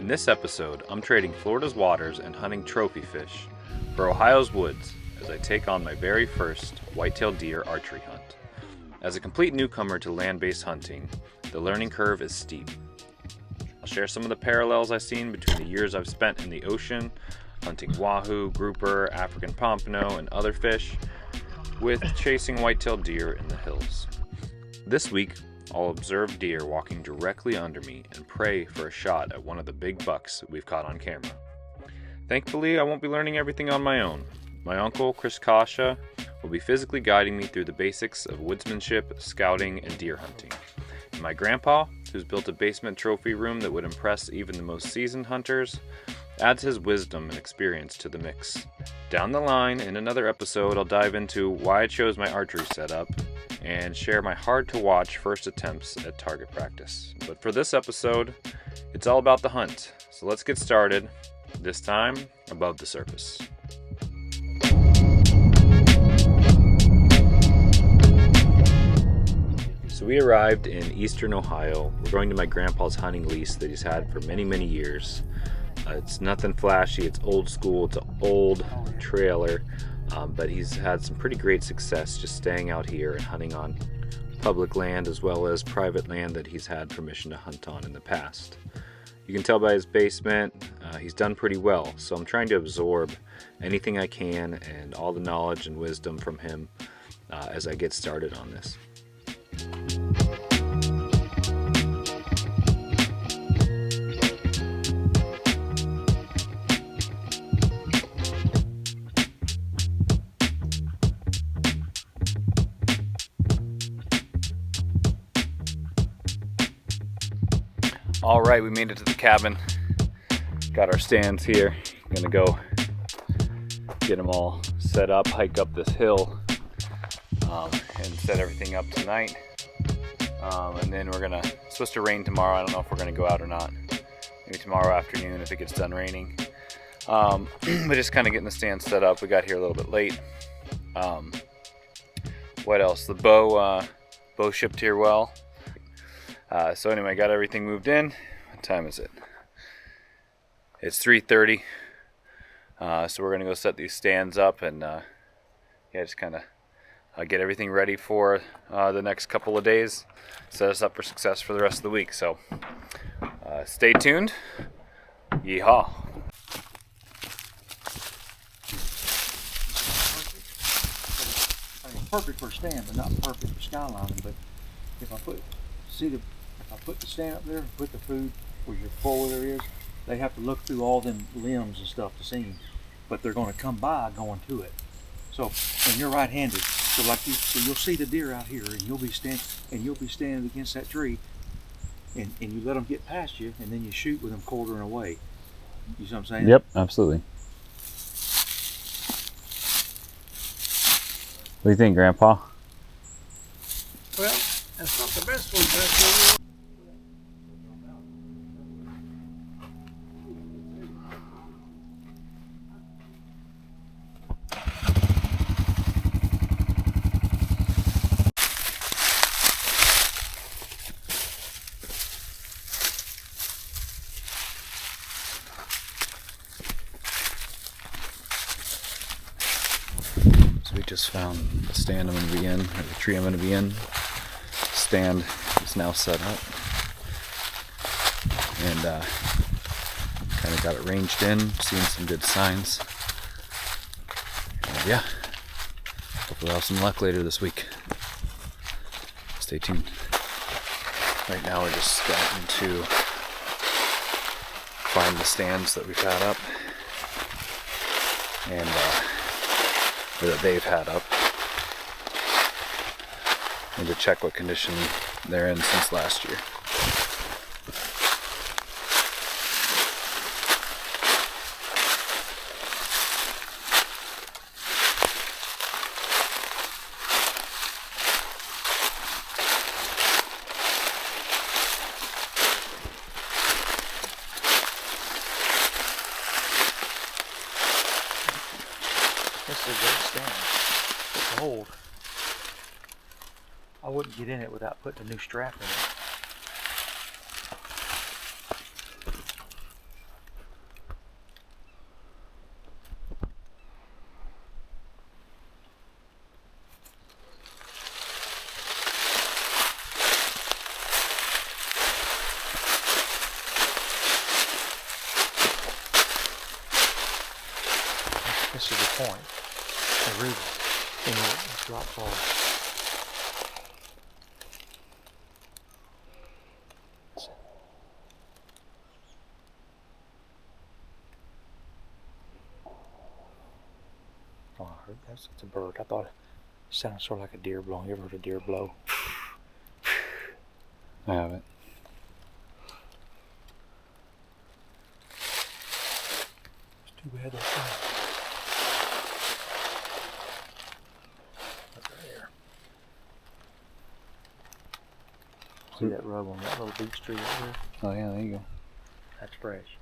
this episode, I'm trading Florida's waters and hunting trophy fish for Ohio's woods as I take on my very first whitetail deer archery hunt. As a complete newcomer to land-based hunting, the learning curve is steep. I'll share some of the parallels I've seen between the years I've spent in the ocean, hunting wahoo, grouper, African pompano, and other fish, with chasing whitetail deer in the hills. This week, I'll observe deer walking directly under me and pray for a shot at one of the big bucks we've caught on camera. Thankfully, I won't be learning everything on my own. My uncle, Chris Kasha, will be physically guiding me through the basics of woodsmanship, scouting, and deer hunting. And my grandpa, who's built a basement trophy room that would impress even the most seasoned hunters, adds his wisdom and experience to the mix. Down the line, in another episode, I'll dive into why I chose my archery setup and share my hard-to-watch first attempts at target practice. But for this episode, it's all about the hunt. So let's get started, this time above the surface. So we arrived in eastern Ohio. We're going to my grandpa's hunting lease that he's had for many, many years. It's nothing flashy, it's old school, it's an old trailer, but he's had some pretty great success just staying out here and hunting on public land as well as private land that he's had permission to hunt on in the past. You can tell by his basement, he's done pretty well, so I'm trying to absorb anything I can and all the knowledge and wisdom from him as I get started on this. All right, we made it to the cabin. Got our stands here. Gonna go get them all set up, hike up this hill, and set everything up tonight. And then it's supposed to rain tomorrow. I don't know if we're gonna go out or not. Maybe tomorrow afternoon if it gets done raining. But just kind of getting the stand set up. We got here a little bit late. What else? The bow shipped here well. So anyway, I got everything moved in. What time is it? It's 3:30. So we're gonna go set these stands up and just kind of get everything ready for the next couple of days. Set us up for success for the rest of the week. So stay tuned. Yeehaw. Perfect for a stand, but not perfect for skylining. But if I put the stand up there and put the food where your four-wheeler is, they have to look through all them limbs and stuff to see them. But they're going to come by going to it. So, and you're right-handed, so you'll see the deer out here, and you'll be standing against that tree, and you let them get past you, and then you shoot with them quartering away. You see what I'm saying? Yep, absolutely. What do you think, Grandpa? Well, that's not the best one, but We just found the stand I'm going to be in, or the tree I'm going to be in. Stand is now set up, and kind of got it ranged in, seeing some good signs. And yeah, hopefully we'll have some luck later this week. Stay tuned. Right now we're just starting to find the stands that we've had up, and that they've had up, and to check what condition they're in since last year. this is a great stand. It's a hold. I wouldn't get in it without putting a new strap in it. This is the point. The rig, and it drops off. Oh, I heard that's a bird. I thought it sounded sort of like a deer blowing. You ever heard a deer blow? I haven't. It's too bad that's not. Look right there. See that rub on that little beech tree right there? Oh yeah, there you go. That's fresh.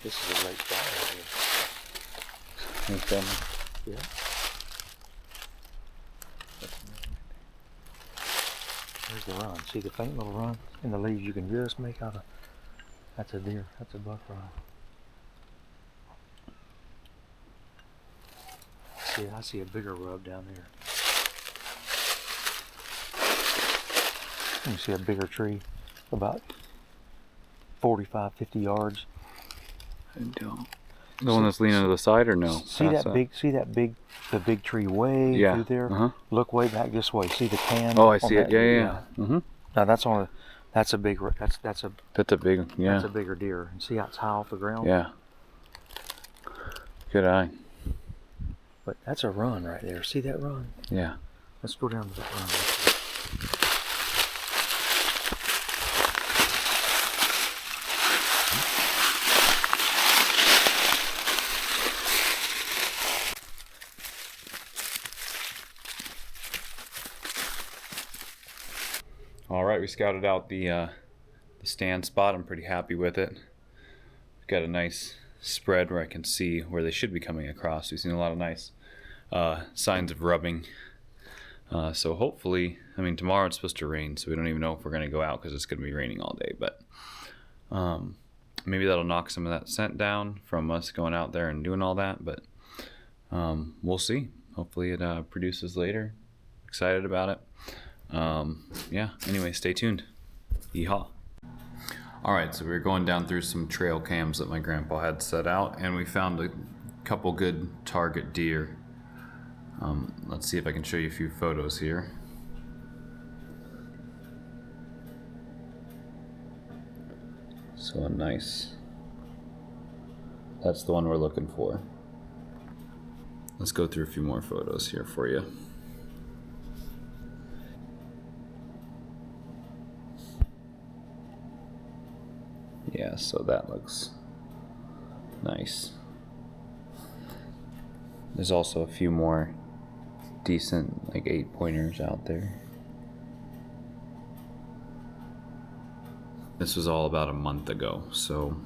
This is a late spot right here. You filming? Yeah. There's the run. See the faint little run in the leaves you can just make out of. That's a deer. That's a buck run. See, I see a bigger rub down there. You see a bigger tree about 45, 50 yards. I don't. The one that's leaning to the side, or no? See that big? See that big? The big tree way through there. Look way back this way. See the can? Oh, I see it. Yeah. Now that's on. That's a big. That's a. That's a big. Yeah. That's a bigger deer. And see how it's high off the ground? Yeah. Good eye. But that's a run right there. See that run? Yeah. Let's go down to that run. All right, we scouted out the stand spot. I'm pretty happy with it. We've got a nice spread where I can see where they should be coming across. We've seen a lot of nice signs of rubbing. So hopefully, I mean, tomorrow it's supposed to rain, so we don't even know if we're going to go out because it's going to be raining all day. But maybe that'll knock some of that scent down from us going out there and doing all that. But we'll see. Hopefully it produces later. Excited about it. Yeah, anyway, stay tuned. Yeehaw. Alright, so we were going down through some trail cams that my grandpa had set out, and we found a couple good target deer. Let's see if I can show you a few photos here. So nice. That's the one we're looking for. Let's go through a few more photos here for you. Yeah, so that looks nice. There's also a few more decent, like 8-pointers out there. This was all about a month ago, so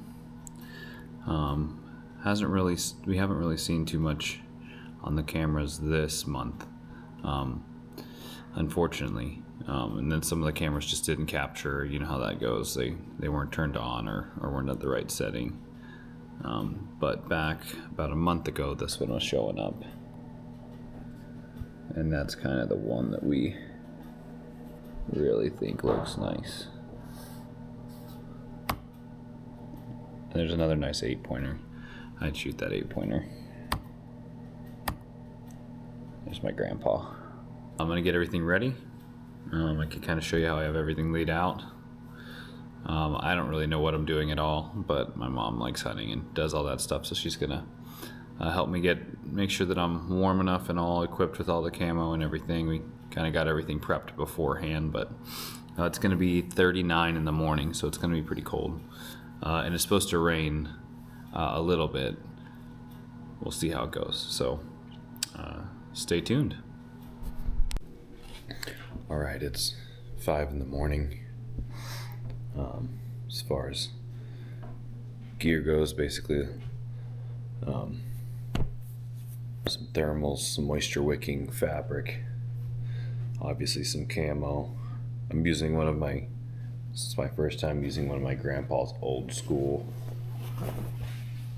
we haven't really seen too much on the cameras this month, unfortunately. And then some of the cameras just didn't capture, you know how that goes. They weren't turned on or weren't at the right setting. But back about a month ago, this one was showing up. And that's kind of the one that we really think looks nice. And there's another nice 8-pointer. I'd shoot that 8-pointer. There's my grandpa. I'm gonna get everything ready. I can kind of show you how I have everything laid out. I don't really know what I'm doing at all, but my mom likes hunting and does all that stuff, so she's gonna help me make sure that I'm warm enough and all equipped with all the camo and everything. We kind of got everything prepped beforehand, but it's gonna be 39 in the morning, so it's gonna be pretty cold. And it's supposed to rain a little bit. We'll see how it goes, so stay tuned. All right, it's 5 in the morning. As far as gear goes, basically some thermals, some moisture wicking fabric, obviously some camo. I'm using this is my first time using one of my grandpa's old school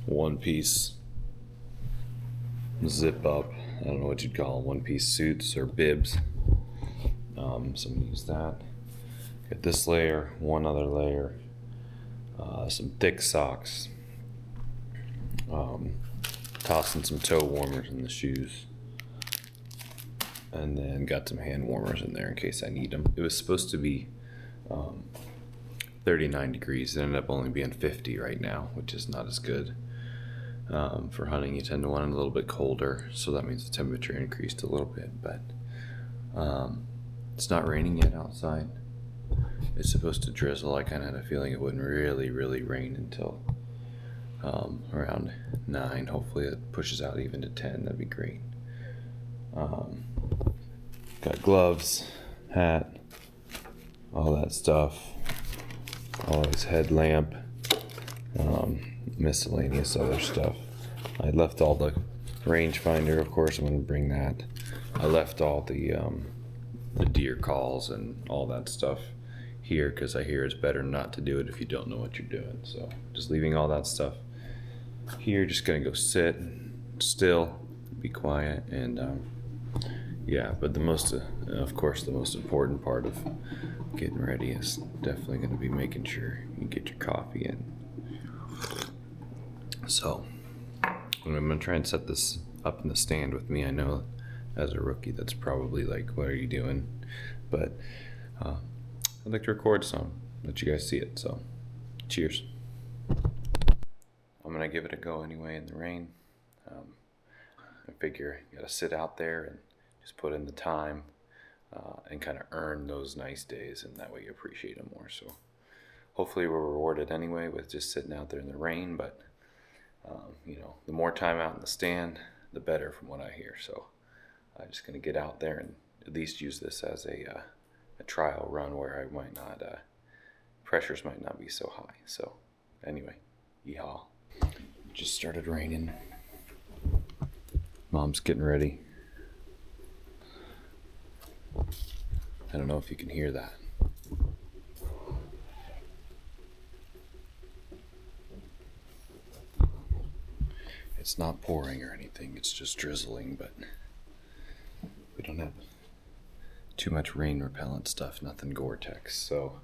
one-piece zip up, I don't know what you'd call them, one-piece suits or bibs. So I'm gonna use that. Got this layer, one other layer, some thick socks, Tossing some toe warmers in the shoes. And then got some hand warmers in there in case I need them. It was supposed to be 39 degrees. It ended up only being 50 right now, which is not as good. For hunting, you tend to want it a little bit colder, so that means the temperature increased a little bit. But it's not raining yet outside. It's supposed to drizzle. I kind of had a feeling it wouldn't really rain until around 9. Hopefully it pushes out even to 10. That'd be great. Got gloves, hat, all that stuff. Always headlamp, miscellaneous other stuff. I left all the rangefinder, of course I'm going to bring that. I left all the deer calls and all that stuff here because I hear it's better not to do it if you don't know what you're doing. So just leaving all that stuff here, just going to go sit still, be quiet, and yeah, but the most important part of getting ready is definitely going to be making sure you get your coffee in. So I'm going to try and set this up in the stand with me. I know as a rookie that's probably like, what are you doing? But I'd like to record some, let you guys see it. So cheers. I'm going to give it a go anyway in the rain. I figure you got to sit out there and just put in the time and kind of earn those nice days, and that way you appreciate them more. So hopefully we're rewarded anyway with just sitting out there in the rain, but the more time out in the stand, the better from what I hear. So I'm just going to get out there and at least use this as a trial run where I might not, pressures might not be so high. So anyway, yeehaw. Just started raining. Mom's getting ready. I don't know if you can hear that. It's not pouring or anything, it's just drizzling, but we don't have too much rain repellent stuff, nothing Gore-Tex, so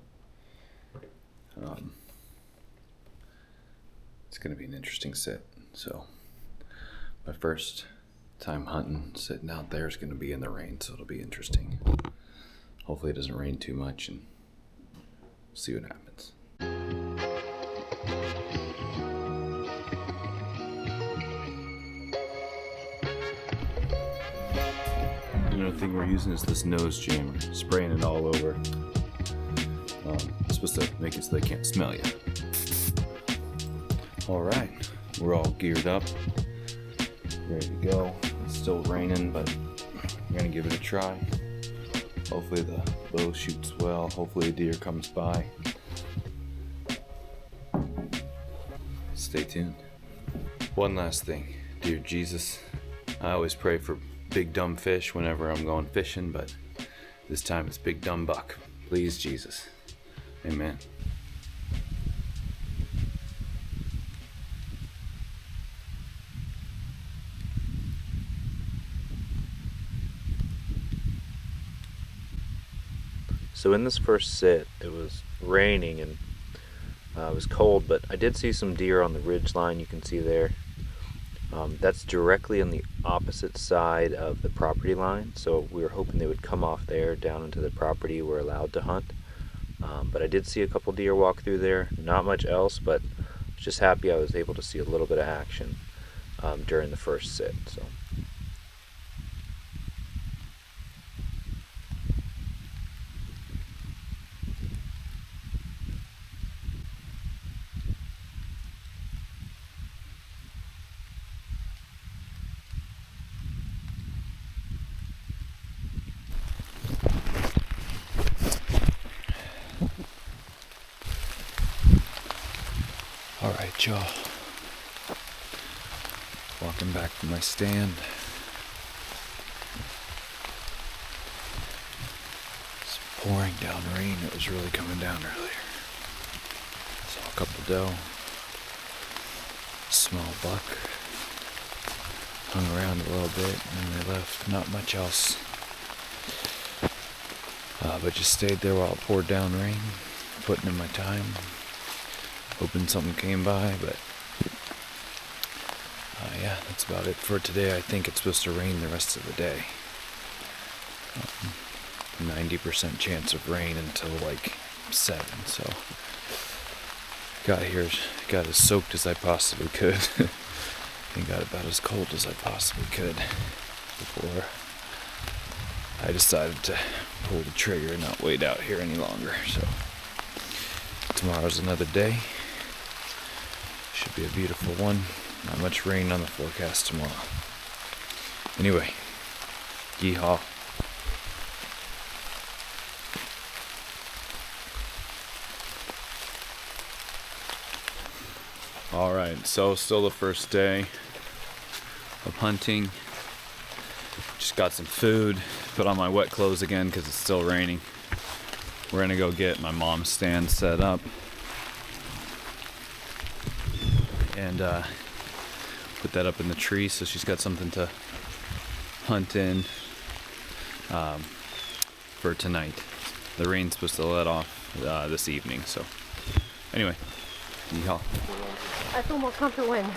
it's going to be an interesting sit. So my first time hunting, sitting out there is going to be in the rain, so it'll be interesting. Hopefully it doesn't rain too much, and we'll see what happens. Another thing we're using is this nose jammer, spraying it all over. It's supposed to make it so they can't smell you. Alright, we're all geared up, ready to go. It's still raining, but we're gonna give it a try. Hopefully the bow shoots well, hopefully a deer comes by. Stay tuned. One last thing, dear Jesus, I always pray for big dumb fish whenever I'm going fishing, but this time it's big dumb buck. Please, Jesus. Amen. So in this first sit, it was raining and it was cold, but I did see some deer on the ridge line. You can see there. That's directly on the opposite side of the property line, so we were hoping they would come off there down into the property we're allowed to hunt. But I did see a couple deer walk through there, not much else, but I was just happy I was able to see a little bit of action during the first sit. So. Alright, y'all. Walking back to my stand. It's pouring down rain. It was really coming down earlier. Saw a couple doe. Small buck. Hung around a little bit and they left. Not much else. But just stayed there while it poured down rain. Putting in my time. Hoping something came by, but yeah, that's about it for today. I think it's supposed to rain the rest of the day. 90% chance of rain until like 7, so got here, got as soaked as I possibly could and got about as cold as I possibly could before I decided to pull the trigger and not wait out here any longer. So tomorrow's another day. Should be a beautiful one. Not much rain on the forecast tomorrow. Anyway, yeehaw. Alright, so still the first day of hunting. Just got some food, put on my wet clothes again because it's still raining. We're gonna go get my mom's stand set up and put that up in the tree so she's got something to hunt in for tonight. The rain's supposed to let off this evening, so anyway, yeehaw. I feel more comfortable when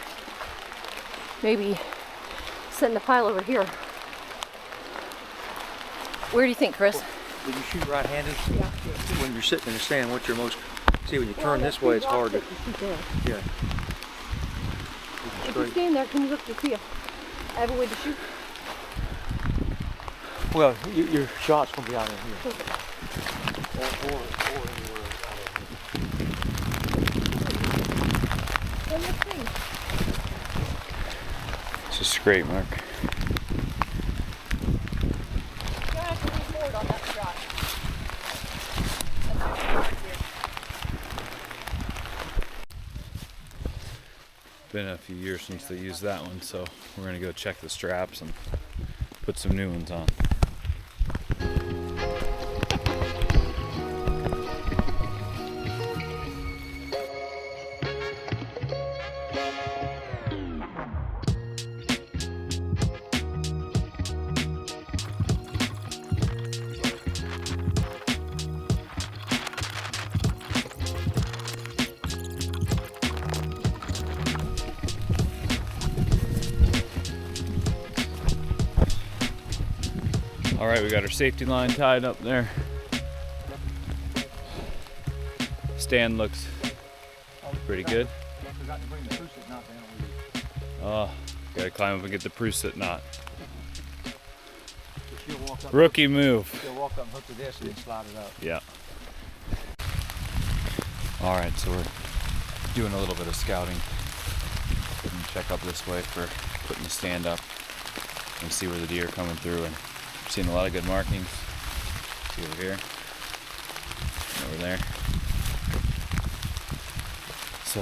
maybe setting the pile over here. Where do you think, Chris? Did you shoot right-handed? Yeah. When you're sitting in the stand, what's your most... See, when you turn this way, it's hard to... Yeah. If you stand there, can you look to see if I have a way to shoot? Well, your shot's going to be out in here. Okay. Or anywhere out of Well, let's see. It's just great, Mark. You're gonna have to lean forward on that shot. Been a few years since they used that one, so we're gonna go check the straps and put some new ones on. All right, we got our safety line tied up there. Stand looks pretty good. Forgot to bring the Prusit knot down with you. Oh, gotta climb up and get the Prusit knot. She'll walk up, Rookie move. she'll walk up and hook to this and then slide it up. Yeah. All right, so we're doing a little bit of scouting. Check up this way for putting the stand up and see where the deer are coming through. And seen a lot of good markings. See over here, and over there. So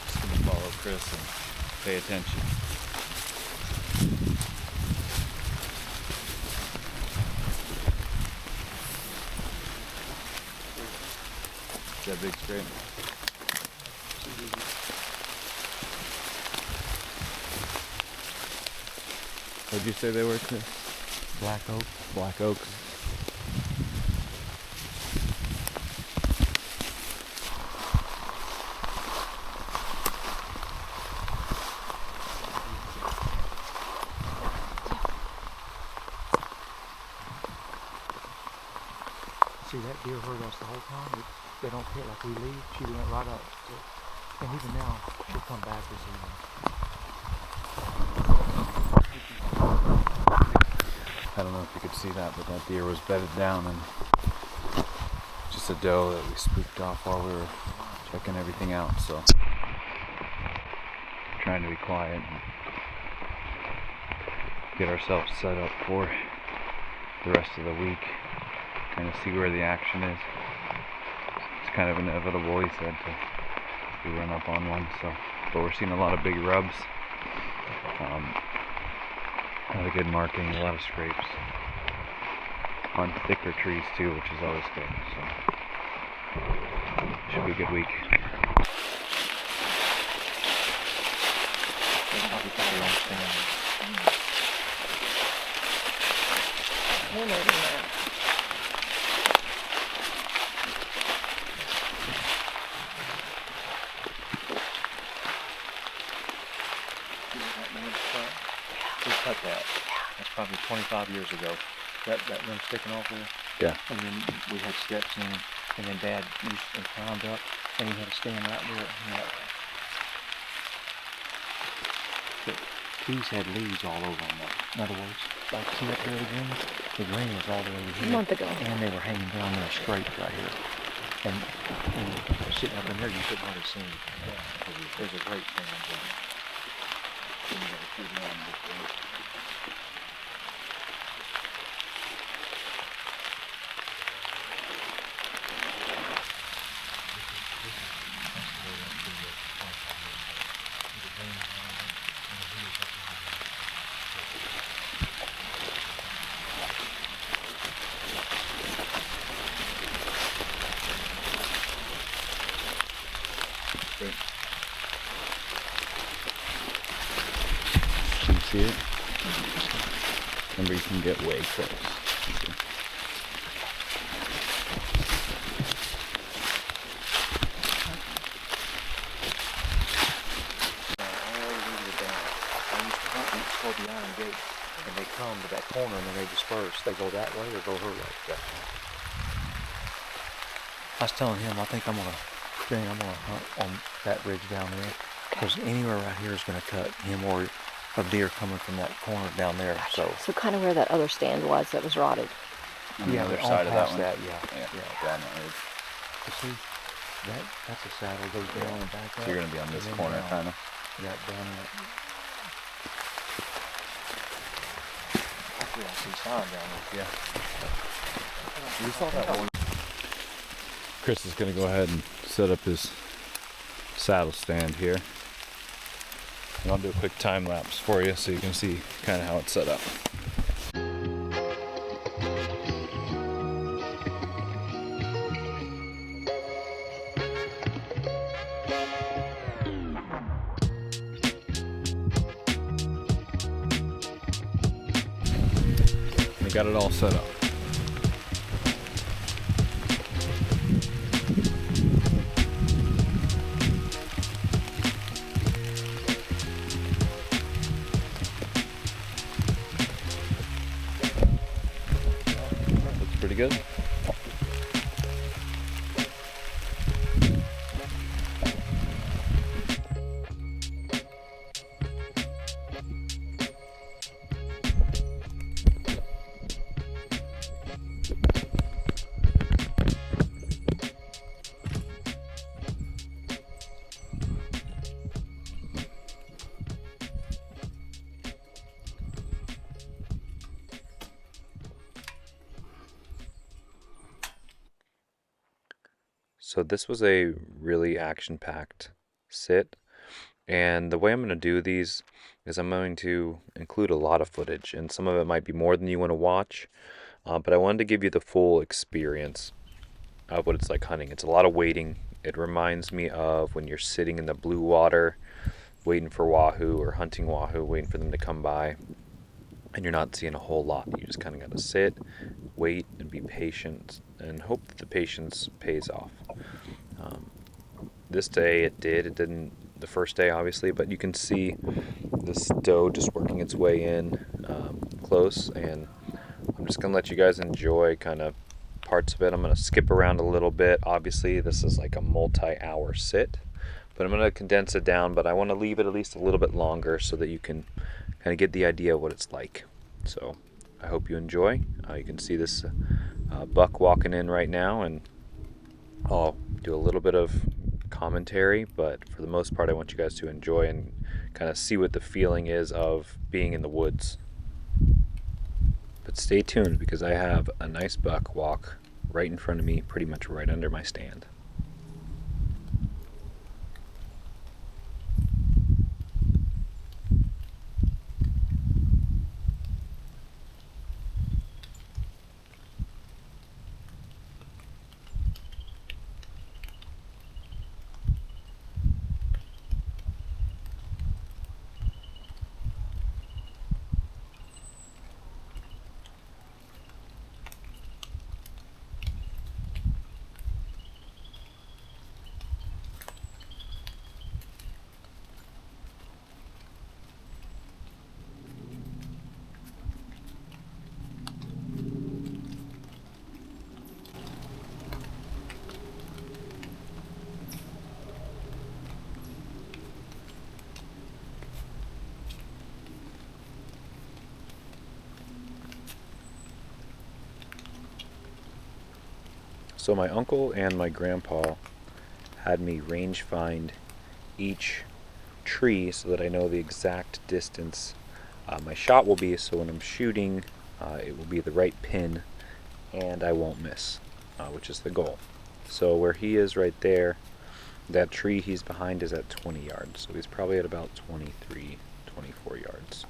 just gonna follow Chris and pay attention. Is that big straight? What'd you say they were, Chris? Black oak. Black oaks. See, that deer heard us the whole time. They don't care. Like we leave, she went right up. And even now, she'll come back this evening. I don't know if you could see that, but that deer was bedded down and just a doe that we spooked off while we were checking everything out. So trying to be quiet and get ourselves set up for the rest of the week. Kind of see where the action is. It's kind of inevitable, he said, to run up on one. So, but we're seeing a lot of big rubs. A lot of good marking, a lot of scrapes on thicker trees too, which is always good. So should be a good week. built that. That's probably 25 years ago. That limb sticking off there. Yeah. And then we had steps in, and then Dad used and climbed up, and he had to stand right there. But these had leaves all over them. In other words, like see up there the green was all the way here. A month ago. And they were hanging down there straight right here. And sitting up in there, you couldn't hardly see them. There's a great thing on there. Can you see it? Remember, you can get way close. The iron gate, and they come to that corner and then they disperse. They go that way or go her way. I was telling him I think I'm gonna hunt on that ridge down there, because anywhere right here is gonna cut him or a deer coming from that corner down there. So kind of where that other stand was that was rotted. On the other side of that one. Yeah. Down that ridge. You see, that's a saddle goes down and back up. So you're gonna be on this corner, kind of. Yeah, down there. I see sign down there. Yeah. We saw that one. Chris is going to go ahead and set up his saddle stand here. And I'll do a quick time lapse for you so you can see kind of how it's set up. We got it all set up. Looks pretty good. So this was a really action-packed sit, and the way I'm going to do these is I'm going to include a lot of footage, and some of it might be more than you want to watch, but I wanted to give you the full experience of what it's like hunting. It's a lot of waiting. It reminds me of when you're sitting in the blue water waiting for wahoo or hunting wahoo, waiting for them to come by, and you're not seeing a whole lot. You just kind of got to sit, wait, and be patient, and hope that the patience pays off. This day it did. It didn't the first day, obviously, but you can see this doe just working its way in close, and I'm just going to let you guys enjoy kind of parts of it. I'm going to skip around a little bit. Obviously, this is like a multi-hour sit, but I'm going to condense it down, but I want to leave it at least a little bit longer so that you can kind of get the idea of what it's like. So I hope you enjoy. You can see this buck walking in right now, and I'll do a little bit of commentary, but for the most part I want you guys to enjoy and kind of see what the feeling is of being in the woods. But stay tuned, because I have a nice buck walk right in front of me, pretty much right under my stand. So my uncle and my grandpa had me range find each tree so that I know the exact distance my shot will be, so when I'm shooting, it will be the right pin and I won't miss, which is the goal. So where he is right there, that tree he's behind is at 20 yards, so he's probably at about 23, 24 yards.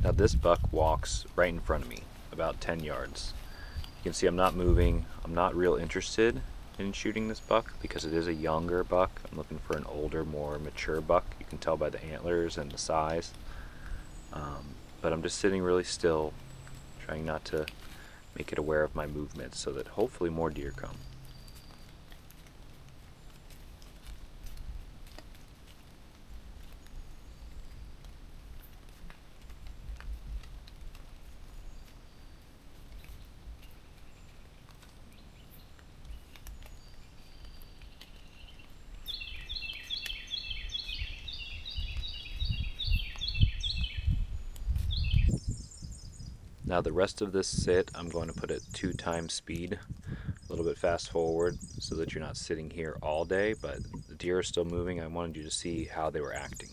Now this buck walks right in front of me, about 10 yards. You can see I'm not moving. I'm not real interested in shooting this buck because it is a younger buck. I'm looking for an older, more mature buck. You can tell by the antlers and the size. But I'm just sitting really still, trying not to make it aware of my movements so that hopefully more deer come. Now the rest of this sit, I'm going to put at 2 times speed, a little bit fast forward, so that you're not sitting here all day, but the deer are still moving. I wanted you to see how they were acting.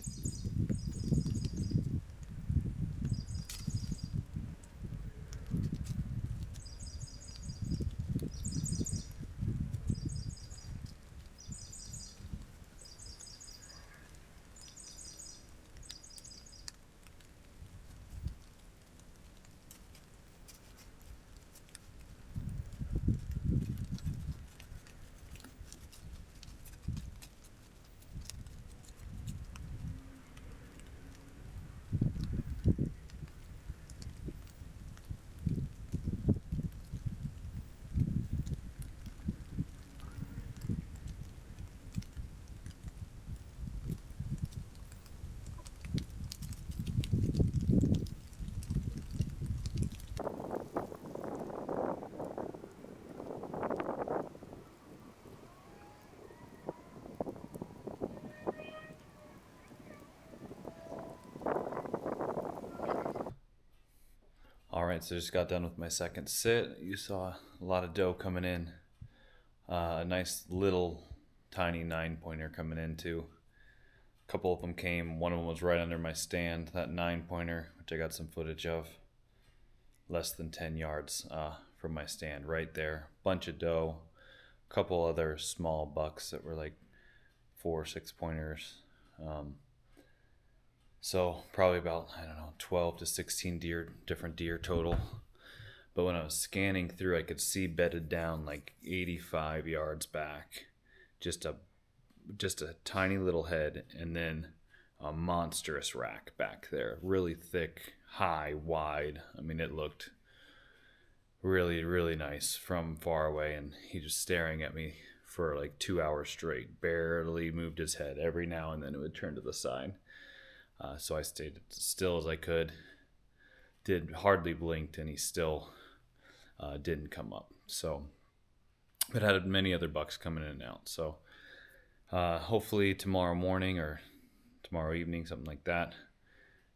Alright, so just got done with my second sit. You saw a lot of doe coming in. A nice little tiny 9-pointer coming in too. A couple of them came. One of them was right under my stand, that 9-pointer, which I got some footage of. Less than 10 yards from my stand, right there. Bunch of doe. A couple other small bucks that were like 4 or 6-pointers. So probably about, I don't know, 12 to 16 different deer total. But when I was scanning through, I could see bedded down like 85 yards back. Just a tiny little head, and then a monstrous rack back there. Really thick, high, wide. I mean, it looked really, really nice from far away, and he was staring at me for like 2 hours straight. Barely moved his head. Every now and then it would turn to the side. So I stayed as still as I could. Hardly blinked, and he still didn't come up. So, but had many other bucks coming in and out. So hopefully tomorrow morning or tomorrow evening, something like that,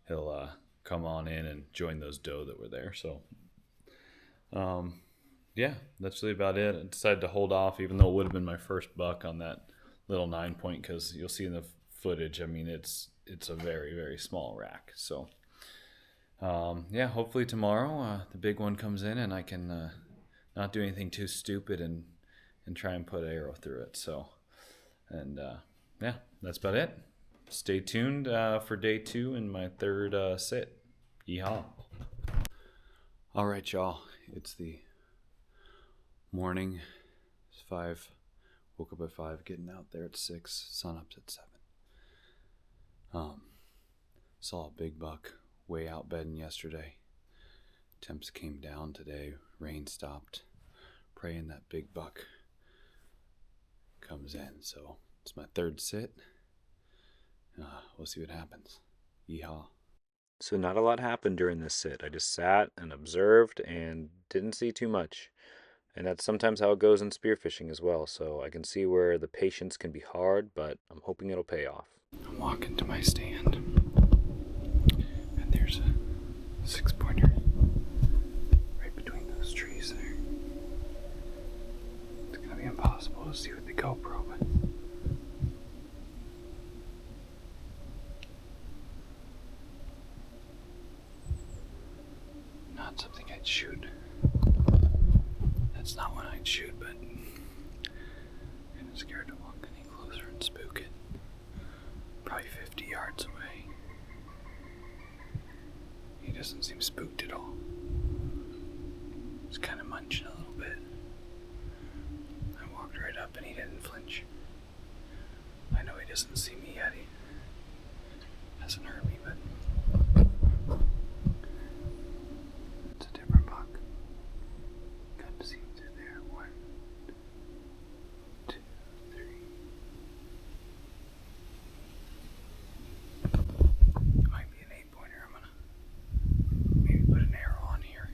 he'll come on in and join those doe that were there. So yeah, that's really about it. I decided to hold off, even though it would have been my first buck on that little 9-point, because you'll see in the footage, I mean, it's a very, very small rack. So yeah, hopefully tomorrow the big one comes in and I can not do anything too stupid and try and put an arrow through it. So, and yeah, that's about it. Stay tuned for day 2 and my third sit. Yeehaw. All right, y'all. It's the morning. It's 5. Woke up at 5, getting out there at 6. Sun up's at 7. Saw a big buck way out bedding yesterday. Temps came down today. Rain stopped. Praying that big buck comes in. So it's my third sit. We'll see what happens. Yeehaw. So not a lot happened during this sit. I just sat and observed and didn't see too much. And that's sometimes how it goes in spearfishing as well. So I can see where the patience can be hard, but I'm hoping it'll pay off. I'm walking to my stand, and there's a 6-pointer right between those trees there. It's gonna be impossible to see with the GoPro, but not something I'd shoot. That's not one I'd shoot, but I'm kind of scared to walk any closer and spook it. Probably 50 yards away. He doesn't seem spooked at all. He's kind of munching a little bit. I walked right up and he didn't flinch. I know he doesn't see me yet. He hasn't heard me, but it's a different buck. Got to see him through there. 1, 2, 3. It might be an 8-pointer. I'm gonna maybe put an arrow on here.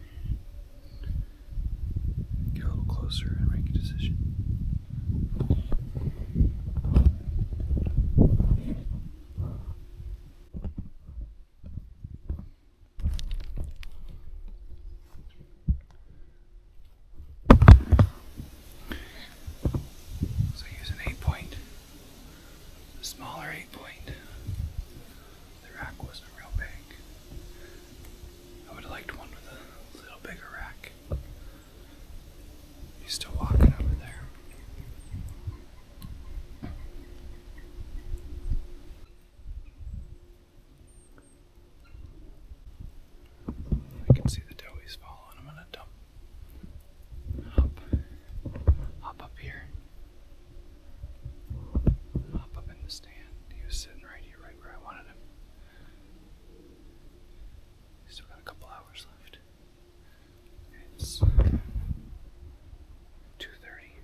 Get a little closer and make a decision. So use an 8-point, a smaller 8-point. The rack wasn't real big. I would have liked one with a little bigger rack. He's still walking over there. I can see the doe he's following. I'm gonna hop up here. Hop up in the stand. He was sitting right here, right where I wanted him. He's still got a couple hours left. It's 2:30.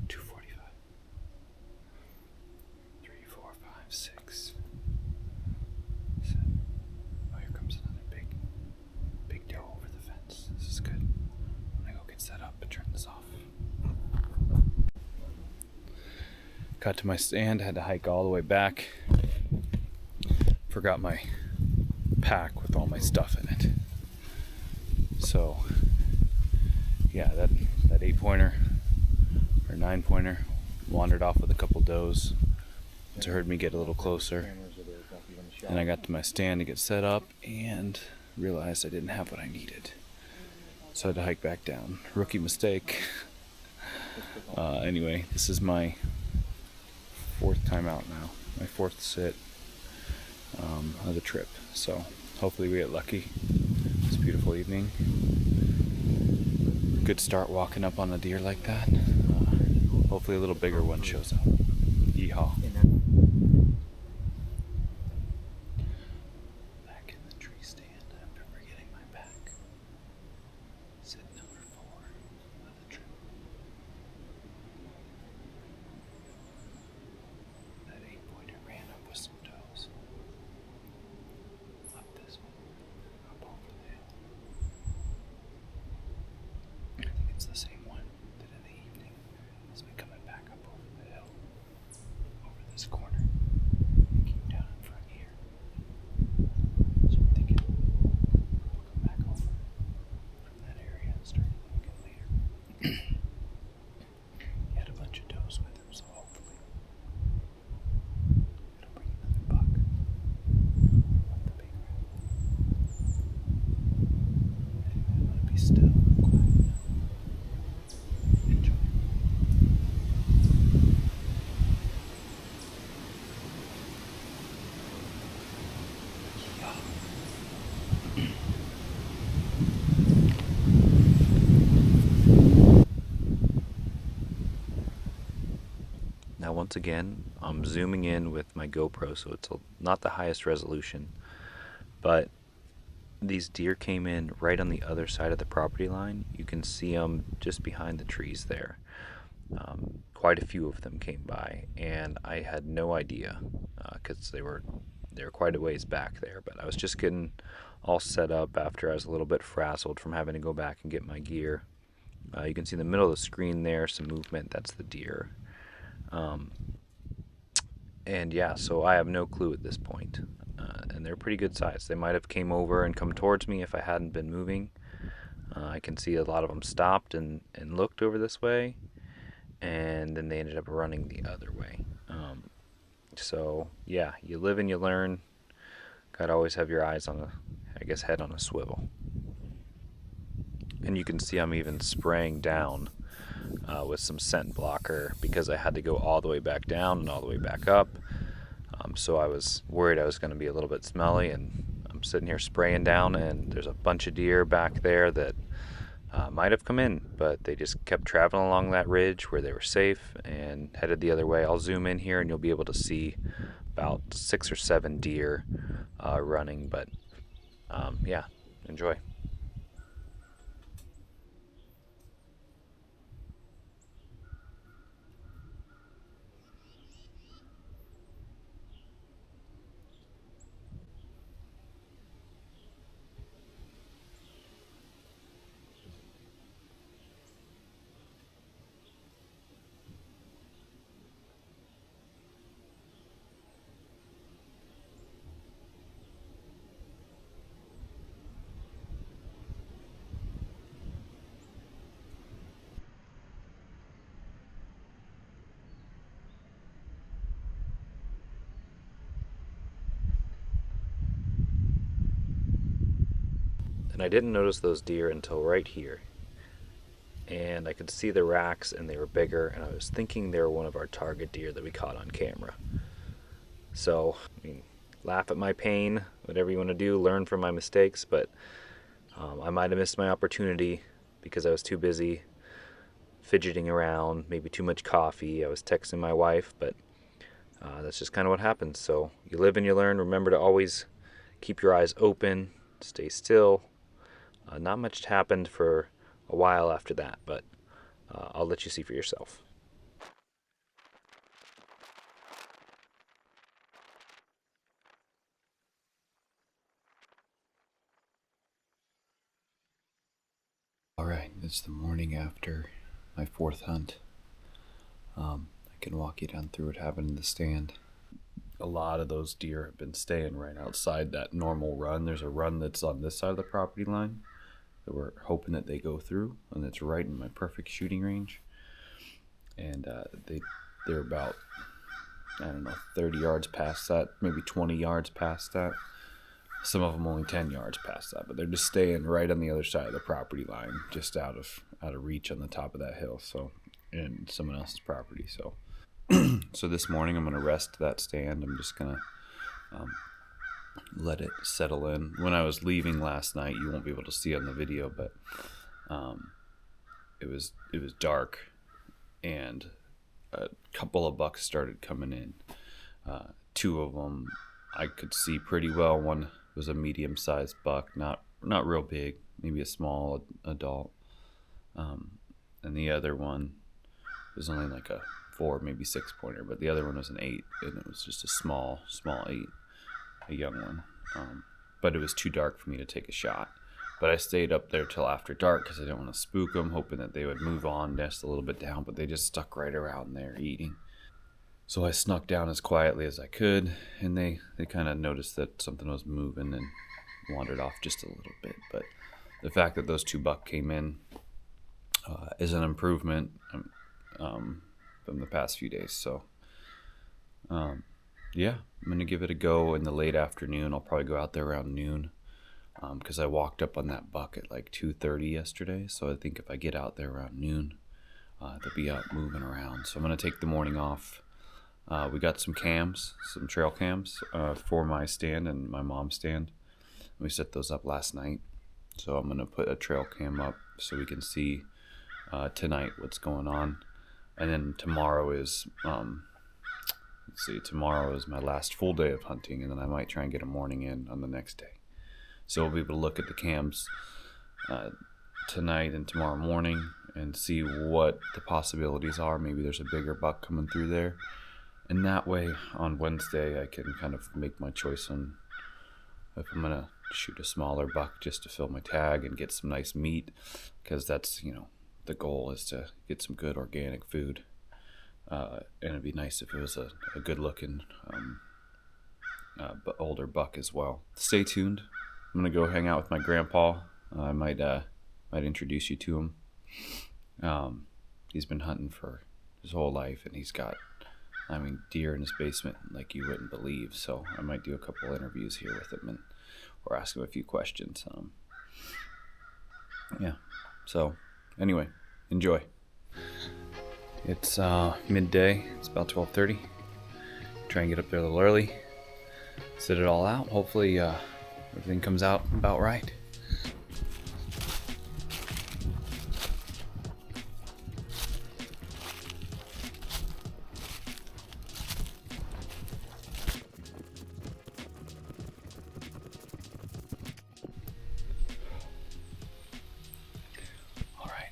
2:45. 3, 4, 5, 6, 7. Oh, here comes another big doe over the fence. This is good. I'm gonna go get set up and turn this off. Got to my stand, had to hike all the way back. Forgot my pack with all my stuff in it. So, yeah, that 8-pointer or 9-pointer wandered off with a couple does. It heard me get a little closer. And I got to my stand to get set up and realized I didn't have what I needed. So I had to hike back down. Rookie mistake. Anyway, this is my 4th time out now. My 4th sit of the trip. So hopefully we get lucky. It's a beautiful evening. Good start walking up on a deer like that. Hopefully a little bigger one shows up. Yeehaw. Back in the tree stand after forgetting my pack. Sit number 4 of the trip. That 8-pointer ran up with some does. Up this one. Up over the hill. I think it's the same one that in the evening has been coming back up over the hill. Over this corner. It came down in front here. So I'm thinking we'll come back over from that area and start looking later. He had a bunch of does with him, so hopefully it'll bring another buck. Not the big one. Anyway, I'm gonna be still and quiet now. Enjoy. Now once again, I'm zooming in with my GoPro, so it's not the highest resolution, but these deer came in right on the other side of the property line. You can see them just behind the trees there. Quite a few of them came by, and I had no idea because they were quite a ways back there. But I was just getting all set up after I was a little bit frazzled from having to go back and get my gear. You can see in the middle of the screen there some movement. That's the deer. And yeah, so I have no clue at this point. And they're pretty good size. They might have came over and come towards me if I hadn't been moving. I can see a lot of them stopped and looked over this way, and then they ended up running the other way. So yeah, you live and you learn. Gotta always have your eyes on head on a swivel. And you can see I'm even spraying down with some scent blocker because I had to go all the way back down and all the way back up. So I was worried I was going to be a little bit smelly, and I'm sitting here spraying down, and there's a bunch of deer back there that might have come in, but they just kept traveling along that ridge where they were safe and headed the other way. I'll zoom in here and you'll be able to see about 6 or 7 deer running, but yeah, enjoy. And I didn't notice those deer until right here. And I could see the racks, and they were bigger, and I was thinking they were one of our target deer that we caught on camera. So, I mean, laugh at my pain, whatever you want to do, learn from my mistakes, but I might have missed my opportunity because I was too busy fidgeting around, maybe too much coffee. I was texting my wife, but that's just kind of what happens. So you live and you learn. Remember to always keep your eyes open, stay still. Not much happened for a while after that, but I'll let you see for yourself. Alright, it's the morning after my 4th hunt. I can walk you down through what happened in the stand. A lot of those deer have been staying right outside that normal run. There's a run that's on this side of the property line that we're hoping that they go through, and it's right in my perfect shooting range. And they're about, 30 yards past that, maybe 20 yards past that. Some of them only 10 yards past that, but they're just staying right on the other side of the property line, just out of reach on the top of that hill, so, in someone else's property. So so this morning I'm going to rest that stand. I'm just going to let it settle in. When I was leaving last night, you won't be able to see on the video, but it was dark, and a couple of bucks started coming in. 2 of them I could see pretty well. One was a medium-sized buck, not real big, maybe a small adult, and the other one was only like a 4, maybe 6 pointer, but the other one was an 8, and it was just a small 8, a young one. But it was too dark for me to take a shot. But I stayed up there till after dark because I didn't want to spook them, hoping that they would move on, nest a little bit down, but they just stuck right around there eating. So I snuck down as quietly as I could, and they kind of noticed that something was moving and wandered off just a little bit. But the fact that those 2 buck came in is an improvement from the past few days. So yeah, I'm going to give it a go in the late afternoon. I'll probably go out there around noon because I walked up on that buck at like 2:30 yesterday. So I think if I get out there around noon, they'll be out moving around. So I'm going to take the morning off. We got some cams, some trail cams for my stand and my mom's stand. We set those up last night. So I'm going to put a trail cam up so we can see tonight what's going on. And then tomorrow is, tomorrow is my last full day of hunting, and then I might try and get a morning in on the next day. So we'll be able to look at the cams tonight and tomorrow morning, and see what the possibilities are. Maybe there's a bigger buck coming through there. And that way, on Wednesday, I can kind of make my choice on if I'm going to shoot a smaller buck just to fill my tag and get some nice meat. Because that's, the goal is to get some good organic food. And it'd be nice if it was a good looking older buck as well. Stay tuned. I'm going to go hang out with my grandpa. I might introduce you to him. He's been hunting for his whole life, and he's got deer in his basement like you wouldn't believe. So I might do a couple interviews here with him or ask him a few questions. So anyway, enjoy. It's midday. It's about 12:30. Try and get up there a little early, sit it all out. Hopefully everything comes out about right.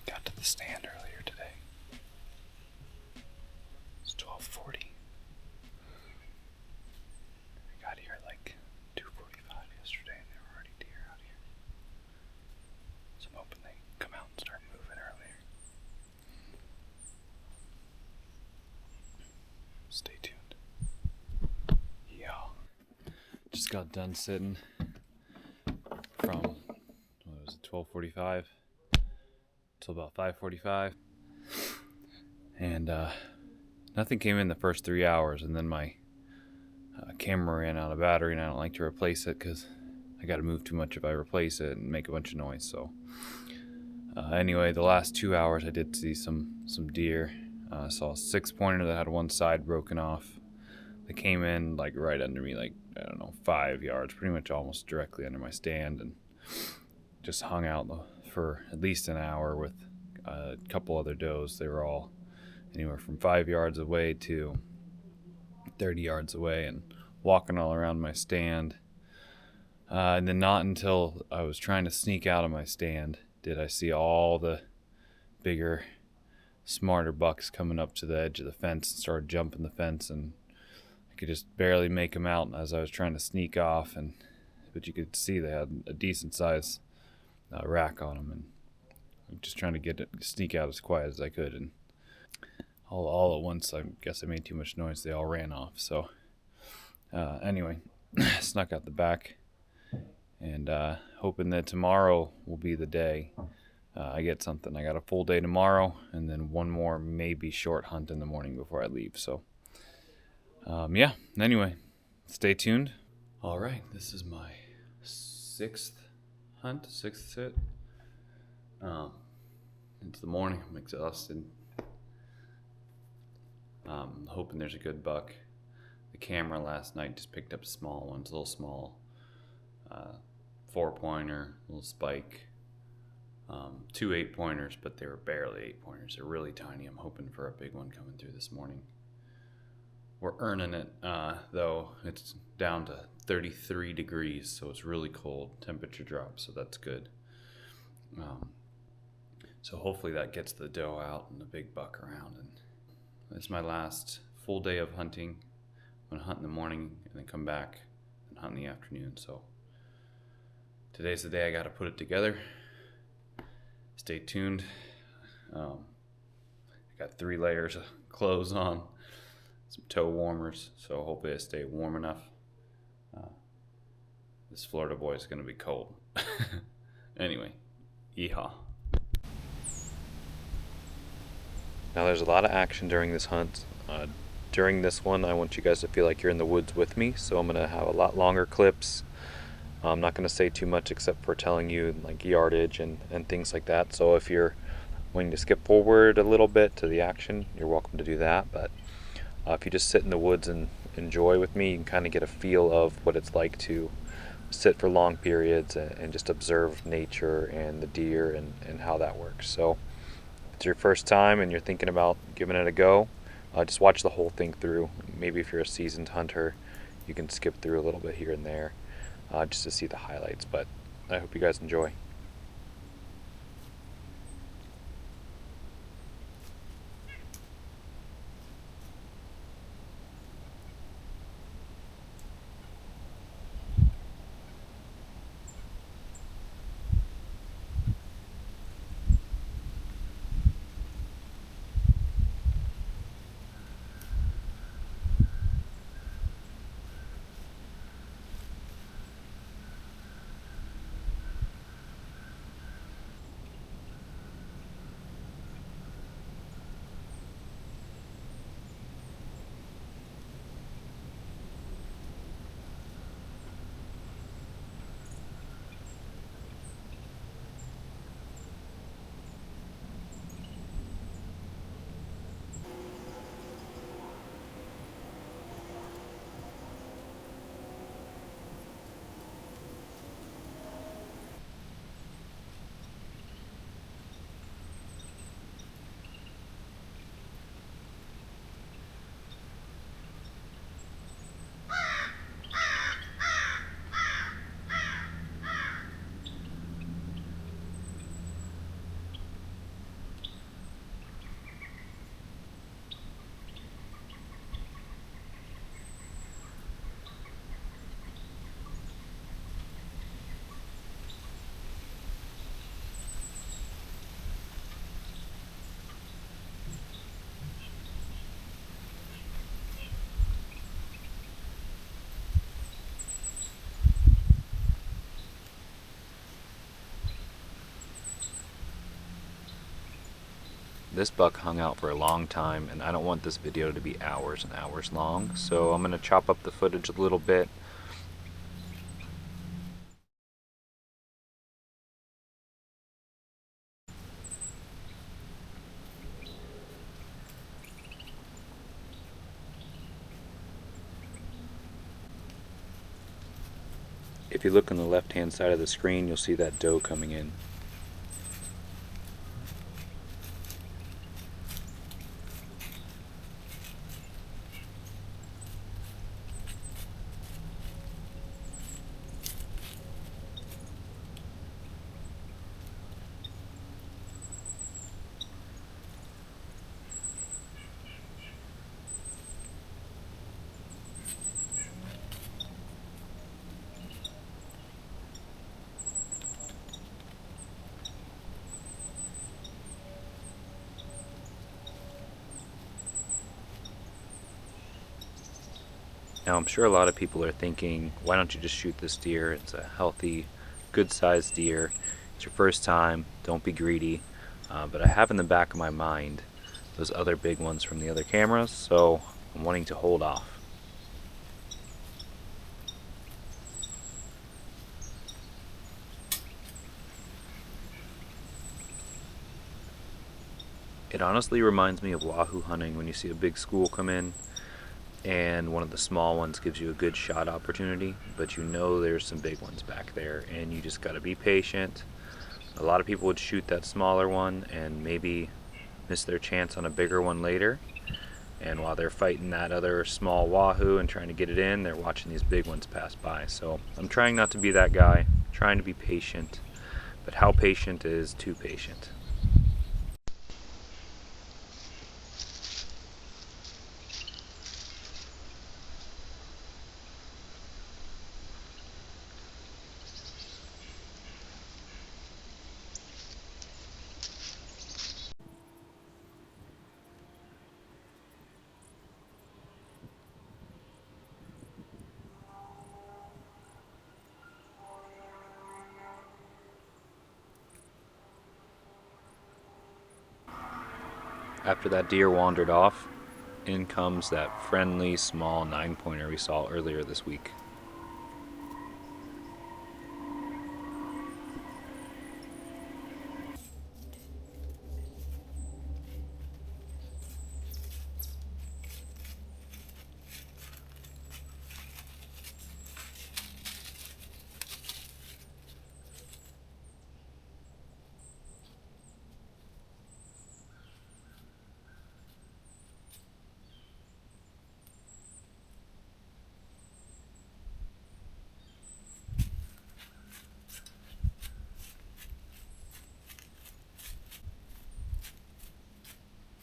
Got to the stand earlier today. It's 12:40. I got here at like 2:45 yesterday, and there were already deer out here. So I'm hoping they come out and start moving earlier. Stay tuned. Yeah. Just got done sitting from, what was it, 12:45 till about 5:45, and nothing came in the first 3 hours, and then my camera ran out of battery, and I don't like to replace it because I got to move too much if I replace it and make a bunch of noise. So anyway, the last 2 hours I did see some deer. I saw a 6-pointer that had one side broken off. They came in like right under me, like 5 yards, pretty much almost directly under my stand, and just hung out for at least an hour with a couple other does. They were all anywhere from 5 yards away to 30 yards away and walking all around my stand. And then not until I was trying to sneak out of my stand did I see all the bigger, smarter bucks coming up to the edge of the fence and started jumping the fence, and I could just barely make them out as I was trying to sneak off. But you could see they had a decent size rack on them, and I'm just trying to sneak out as quiet as I could, and all at once I guess I made too much noise. They all ran off. So anyway, snuck out the back, and hoping that tomorrow will be the day I get something. I got a full day tomorrow, and then one more maybe short hunt in the morning before I leave. So anyway, stay tuned. All right, this is my sixth sit. It's the morning. I'm exhausted. Hoping there's a good buck. The camera last night just picked up small ones, a little small 4-pointer, little spike, 2 8-pointers, but they were barely 8-pointers. They're really tiny. I'm hoping for a big one coming through this morning. We're earning it, though. It's down to 33 degrees, so it's really cold. Temperature drops, so that's good. So hopefully that gets the doe out and the big buck around. And it's my last full day of hunting. I'm going to hunt in the morning and then come back and hunt in the afternoon. So today's the day I got to put it together. Stay tuned. I got 3 layers of clothes on, some toe warmers, so hopefully I stay warm enough. This Florida boy is going to be cold. Anyway, yeehaw. Now there's a lot of action during this hunt. During this one, I want you guys to feel like you're in the woods with me, so I'm going to have a lot longer clips. I'm not going to say too much except for telling you like yardage and things like that. So if you're wanting to skip forward a little bit to the action, you're welcome to do that. But if you just sit in the woods and enjoy with me, you can kind of get a feel of what it's like to sit for long periods and just observe nature and the deer and how that works. So if it's your first time and you're thinking about giving it a go, just watch the whole thing through. Maybe if you're a seasoned hunter, you can skip through a little bit here and there just to see the highlights. But I hope you guys enjoy. This buck hung out for a long time, and I don't want this video to be hours and hours long, so I'm going to chop up the footage a little bit. If you look on the left hand side of the screen, you'll see that doe coming in. Now I'm sure a lot of people are thinking, why don't you just shoot this deer? It's a healthy, good sized deer. It's your first time, don't be greedy. But I have in the back of my mind those other big ones from the other cameras, so I'm wanting to hold off. It honestly reminds me of wahoo hunting when you see a big school come in and one of the small ones gives you a good shot opportunity, but you know there's some big ones back there and you just got to be patient. A lot of people would shoot that smaller one and maybe miss their chance on a bigger one later, and while they're fighting that other small wahoo and trying to get it in, they're watching these big ones pass by. So I'm trying not to be that guy, trying to be patient, but how patient is too patient? After that deer wandered off, in comes that friendly small 9-pointer we saw earlier this week.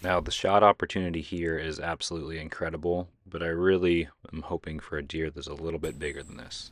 Now the shot opportunity here is absolutely incredible, but I really am hoping for a deer that's a little bit bigger than this.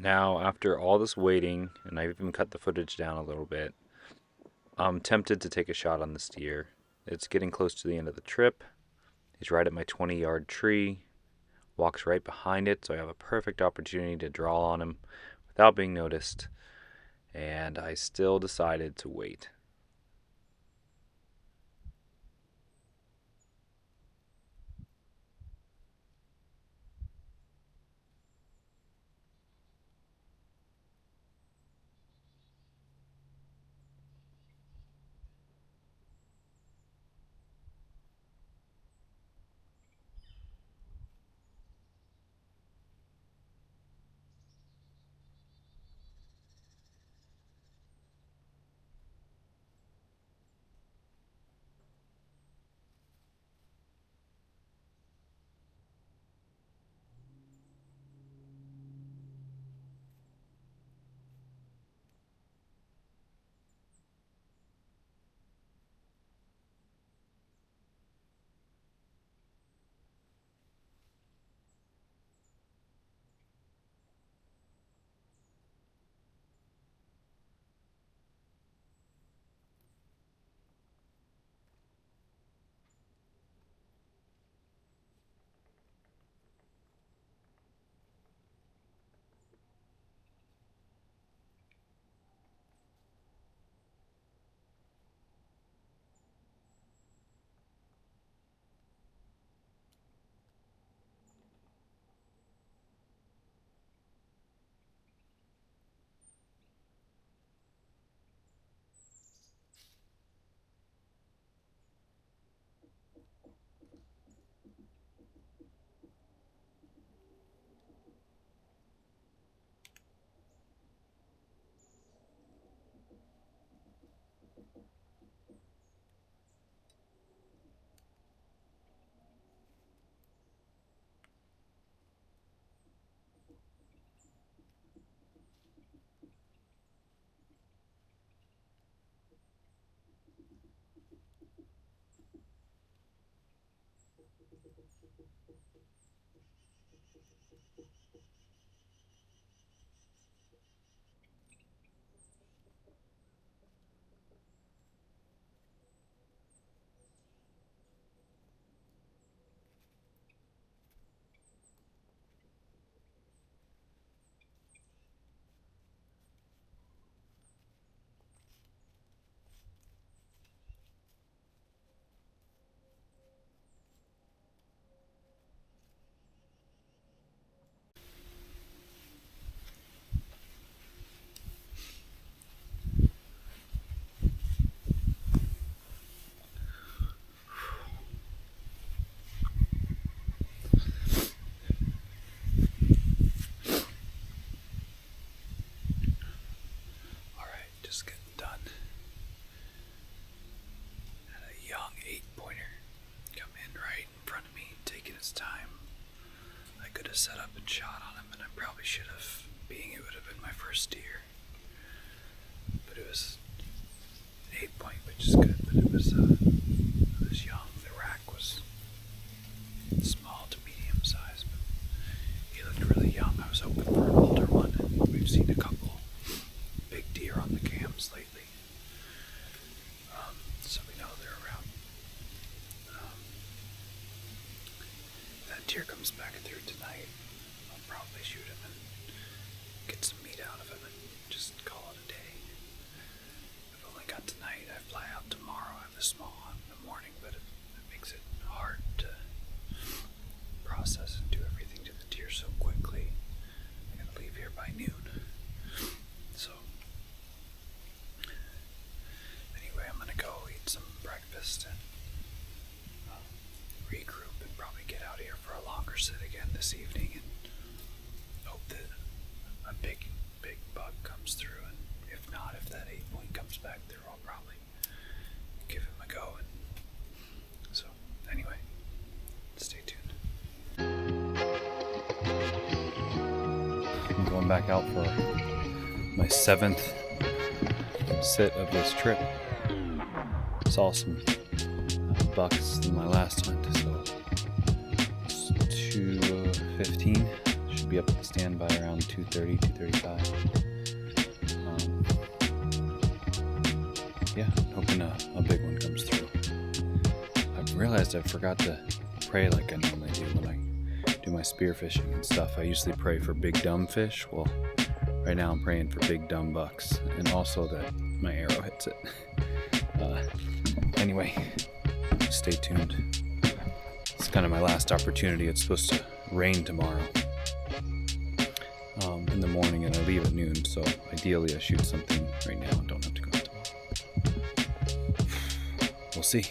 Now, after all this waiting, and I've even cut the footage down a little bit, I'm tempted to take a shot on this deer. It's getting close to the end of the trip. He's right at my 20-yard tree, walks right behind it, so I have a perfect opportunity to draw on him without being noticed, and I still decided to wait. Just getting done. Had a young 8-pointer come in right in front of me, taking his time. I could have set up and shot on him, and I probably should have, being it would have been my first deer. But it was an 8-point, which is good, but it was young. The rack was small to medium size, but he looked really young. I was hoping for an older one, and we've seen a couple big deer on the cams lately, so we know they're around. That deer comes back through tonight. I'll probably shoot him and get some meat out of him and just call it a day. I've only got tonight. I fly out tomorrow. I have a small hunt in the morning, but it makes it hard to process and do everything to the deer so quickly. I gotta leave here by noon. So anyway, I'm gonna go eat some breakfast and regroup and probably get out here for a longer sit again this evening and hope that a big buck comes through, and if not, if that 8-point comes back through, I'll probably give him a go. And so anyway, stay tuned. I'm going back out for my 7th sit of this trip. Saw some bucks in my last hunt, so it's 2:15. Should should be up at the stand by around 2:30, 2:35. Yeah, hoping a big one comes through. I've realized I forgot to pray like I normally do when I do my spear fishing and stuff. I usually pray for big dumb fish. Well, right now I'm praying for big dumb bucks, and also that my arrow hits it. Anyway, stay tuned. It's kind of my last opportunity. It's supposed to rain tomorrow in the morning, and I leave at noon, so ideally I shoot something right now and don't have to go out tomorrow. We'll see.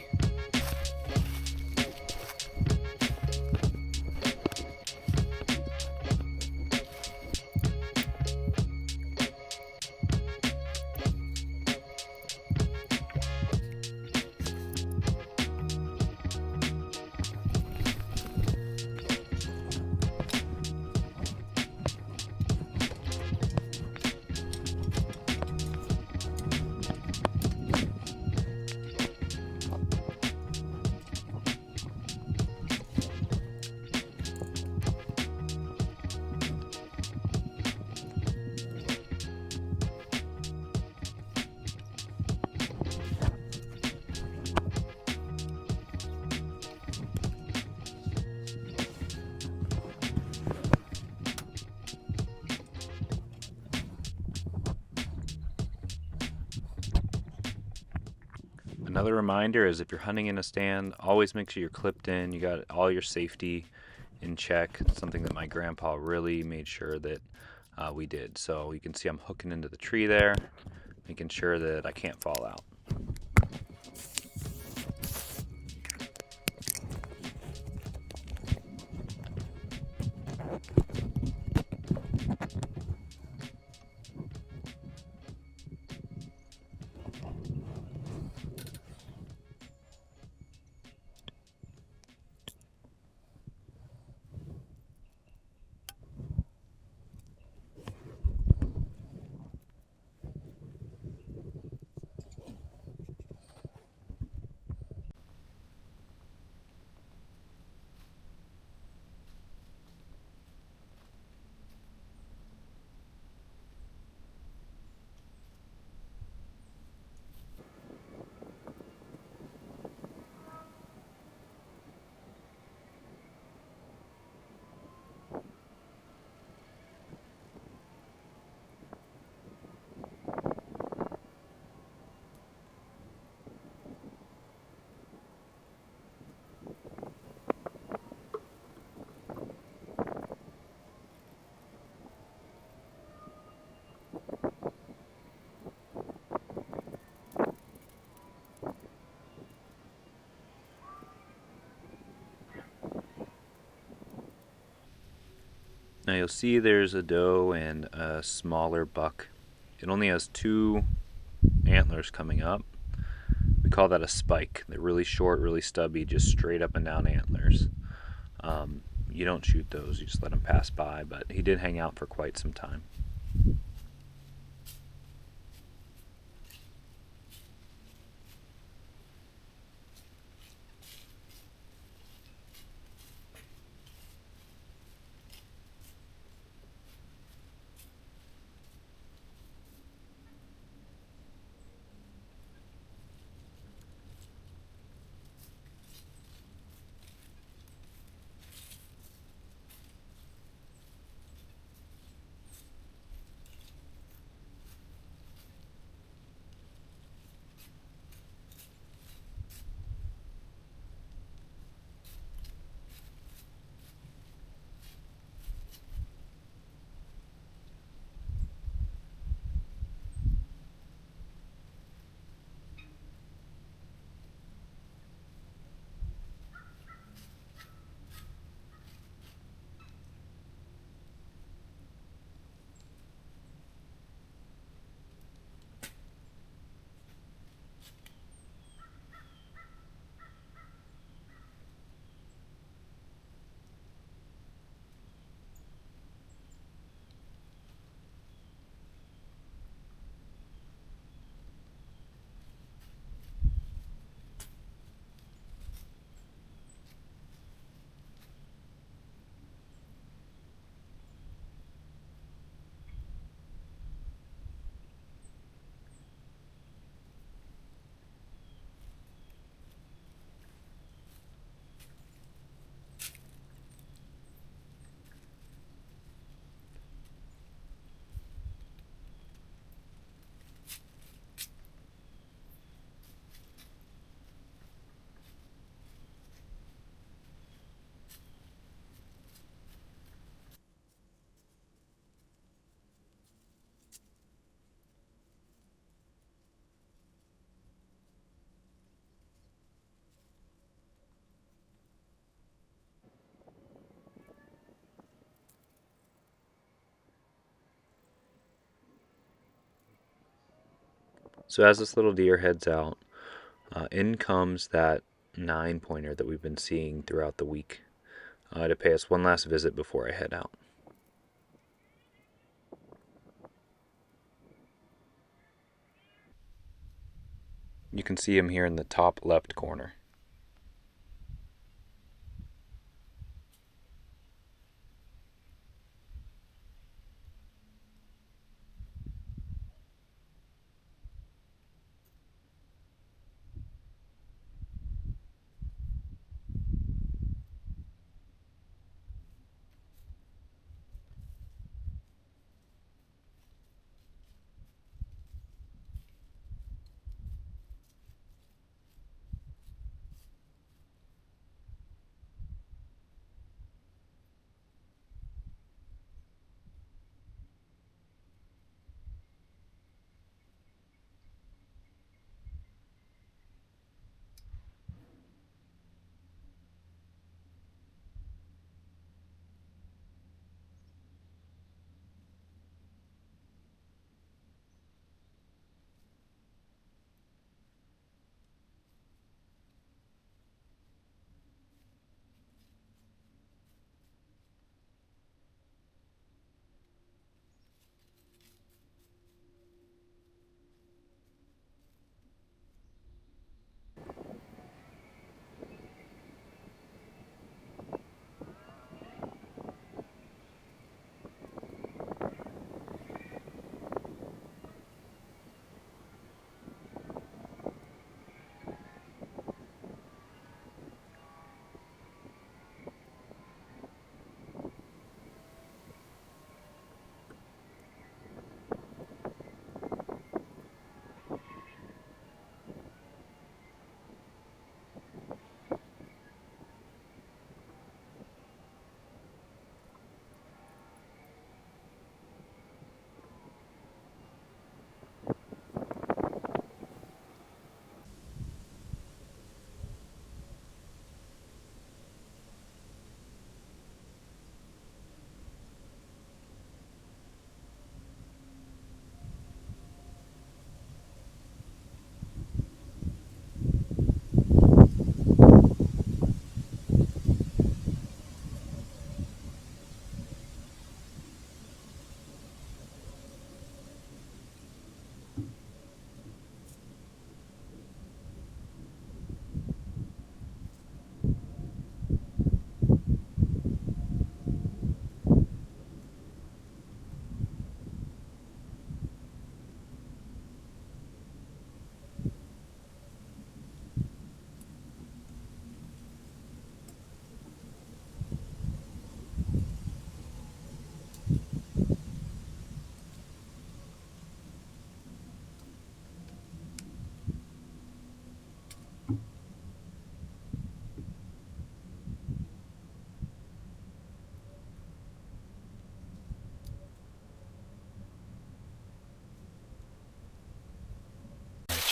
Another reminder is if you're hunting in a stand, always make sure you're clipped in. You got all your safety in check. It's something that my grandpa really made sure that we did. So you can see I'm hooking into the tree there, making sure that I can't fall out. Now you'll see there's a doe and a smaller buck. It only has 2 antlers coming up. We call that a spike. They're really short, really stubby, just straight up and down antlers. You don't shoot those, you just let them pass by, but he did hang out for quite some time. So as this little deer heads out, in comes that 9-pointer that we've been seeing throughout the week to pay us one last visit before I head out. You can see him here in the top left corner.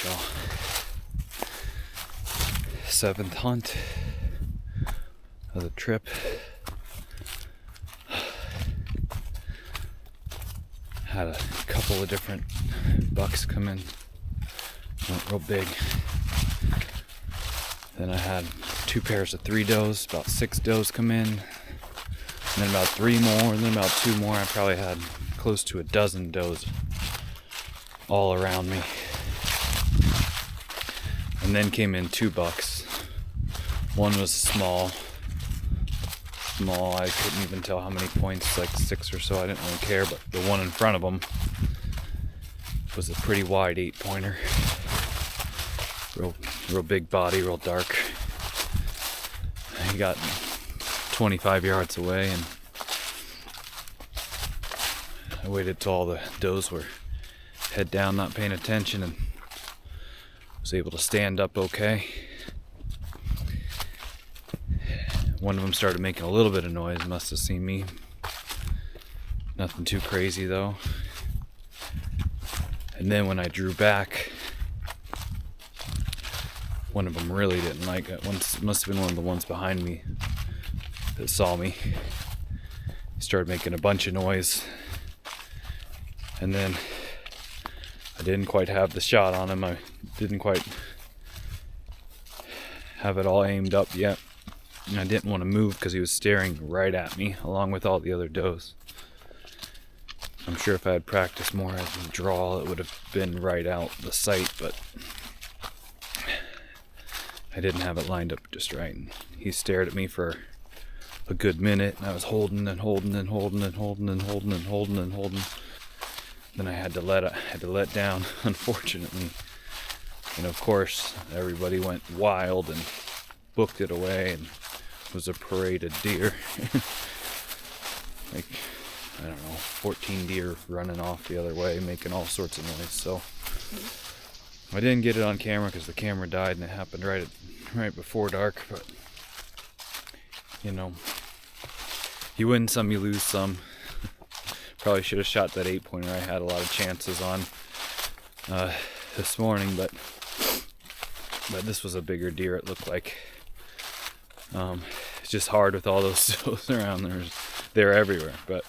Y'all. 7th hunt of the trip. Had a couple of different bucks come in, weren't real big. Then I had 2 pairs of 3 does, about 6 does come in, and then about 3 more, and then about 2 more. I probably had close to a dozen does all around me. And then came in 2 bucks. One was small, I couldn't even tell how many points, like 6 or so, I didn't really care, but the one in front of them was a pretty wide 8-pointer. Real big body, real dark. He got 25 yards away, and I waited till all the does were head down, not paying attention, and was able to stand up okay. One of them started making a little bit of noise, must have seen me. Nothing too crazy though. And then when I drew back, one of them really didn't like it. It must have been one of the ones behind me that saw me. He started making a bunch of noise. And then I didn't quite have the shot on him. I didn't quite have it all aimed up yet. And I didn't want to move because he was staring right at me along with all the other does. I'm sure if I had practiced more as a draw, it would have been right out the sight, but I didn't have it lined up just right. And he stared at me for a good minute, and I was holding and holding and holding and holding and holding and holding and holding. Then I had to let down, unfortunately. And of course, everybody went wild and booked it away, and it was a parade of deer. Like, I don't know, 14 deer running off the other way, making all sorts of noise. So I didn't get it on camera because the camera died, and it happened right before dark. But you know, you win some, you lose some. Probably should have shot that 8-pointer. I had a lot of chances on this morning, but this was a bigger deer. It looked like. It's just hard with all those does around. They're everywhere. But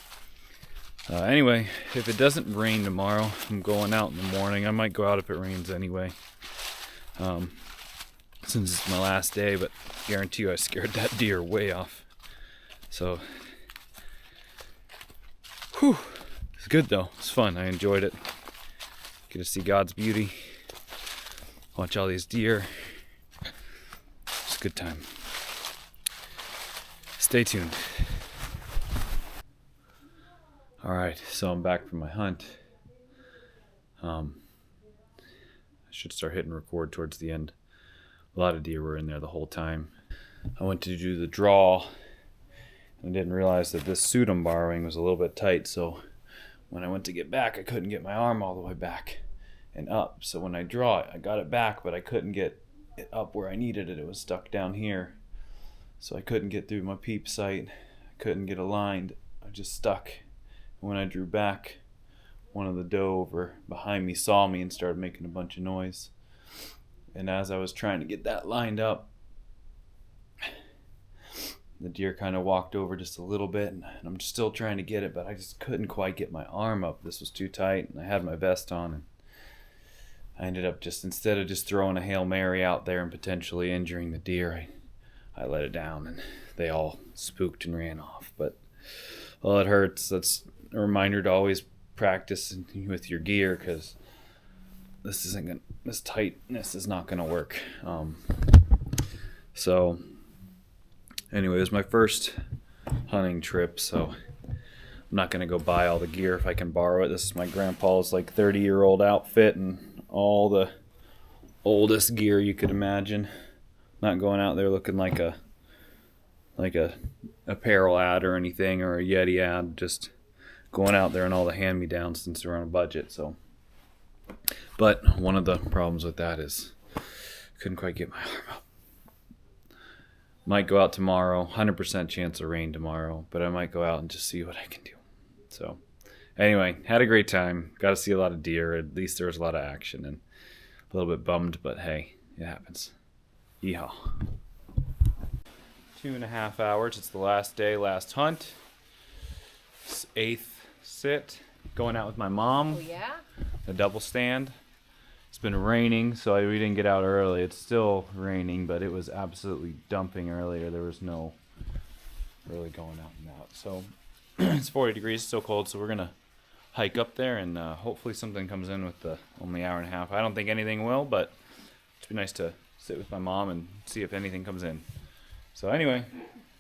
anyway, if it doesn't rain tomorrow, I'm going out in the morning. I might go out if it rains anyway, since it's my last day, but I guarantee you I scared that deer way off. So, whew, it's good though. It's fun. I enjoyed it. Get to see God's beauty, watch all these deer. It's a good time. Stay tuned. Alright, so I'm back from my hunt. I should start hitting record towards the end. A lot of deer were in there the whole time. I went to do the draw and didn't realize that this suit I'm borrowing was a little bit tight, so when I went to get back, I couldn't get my arm all the way back and up. So when I draw it, I got it back, but I couldn't get it up where I needed it. It was stuck down here. So I couldn't get through my peep sight. I couldn't get aligned. I just stuck. When I drew back, one of the doe over behind me saw me and started making a bunch of noise. And as I was trying to get that lined up, the deer kind of walked over just a little bit, and I'm still trying to get it, but I just couldn't quite get my arm up. This was too tight, and I had my vest on, and I ended up just, instead of just throwing a Hail Mary out there and potentially injuring the deer, I let it down, and they all spooked and ran off. But, well, it hurts. That's a reminder to always practice with your gear, because this tightness is not gonna work. So anyway, it was my first hunting trip, so I'm not gonna go buy all the gear if I can borrow it. This is my grandpa's like 30-year-old outfit and all the oldest gear you could imagine. Not going out there looking like a apparel ad or anything, or a Yeti ad, just going out there and all the hand-me-downs since we're on a budget. So, but one of the problems with that is couldn't quite get my arm up. Might go out tomorrow, 100% chance of rain tomorrow, but I might go out and just see what I can do. So anyway, had a great time. Got to see a lot of deer. At least there was a lot of action, and a little bit bummed, but hey, it happens. Yeehaw. 2.5 hours. It's the last day, last hunt. It's 8th sit. Going out with my mom. Oh, yeah? A double stand. It's been raining, so we didn't get out early. It's still raining, but it was absolutely dumping earlier. There was no really going out and out. So it's 40 degrees, still cold, so we're going to hike up there, and hopefully something comes in with the only hour and a half. I don't think anything will, but it'd be nice to sit with my mom and see if anything comes in. So anyway,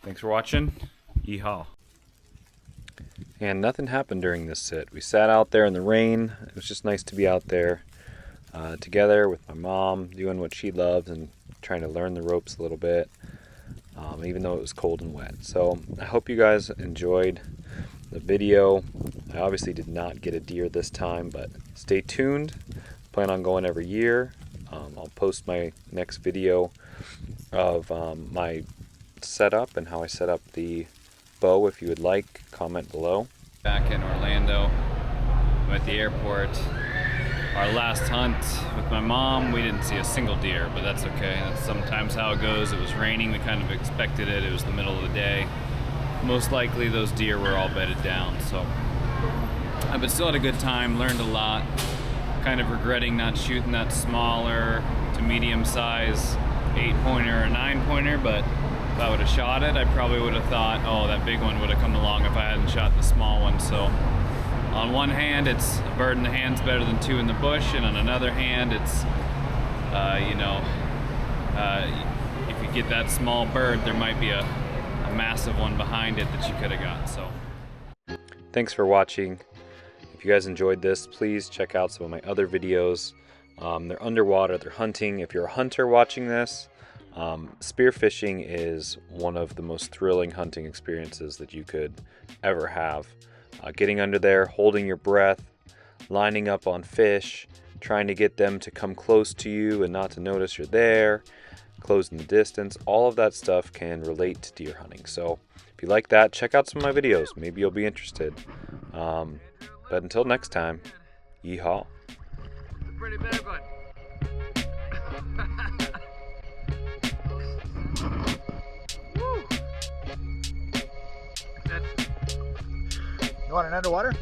thanks for watching. Yeehaw. And nothing happened during this sit. We sat out there in the rain. It was just nice to be out there together with my mom, doing what she loves and trying to learn the ropes a little bit, even though it was cold and wet. So I hope you guys enjoyed the video. I obviously did not get a deer this time, but stay tuned. Plan on going every year. I'll post my next video of my setup and how I set up the bow. If you would like, comment below. Back in Orlando, I'm at the airport. Our last hunt with my mom, we didn't see a single deer, but that's okay. That's sometimes how it goes. It was raining, we kind of expected it. It was the middle of the day. Most likely those deer were all bedded down, so. But still had a good time, learned a lot. kind of regretting not shooting that smaller to medium size 8-pointer or 9-pointer, but if I would have shot it, I probably would have thought, oh, that big one would have come along if I hadn't shot the small one. So on one hand, it's a bird in the hand's better than 2 in the bush, and on another hand, it's if you get that small bird, there might be a massive one behind it that you could have got. So thanks for watching. If you guys enjoyed this, please check out some of my other videos. They're underwater, they're hunting. If you're a hunter watching this, spearfishing is one of the most thrilling hunting experiences that you could ever have. Getting under there, holding your breath, lining up on fish, trying to get them to come close to you and not to notice you're there, closing the distance, all of that stuff can relate to deer hunting. So if you like that, check out some of my videos. Maybe you'll be interested. But until next time, yeehaw. Pretty bad one. You want it underwater?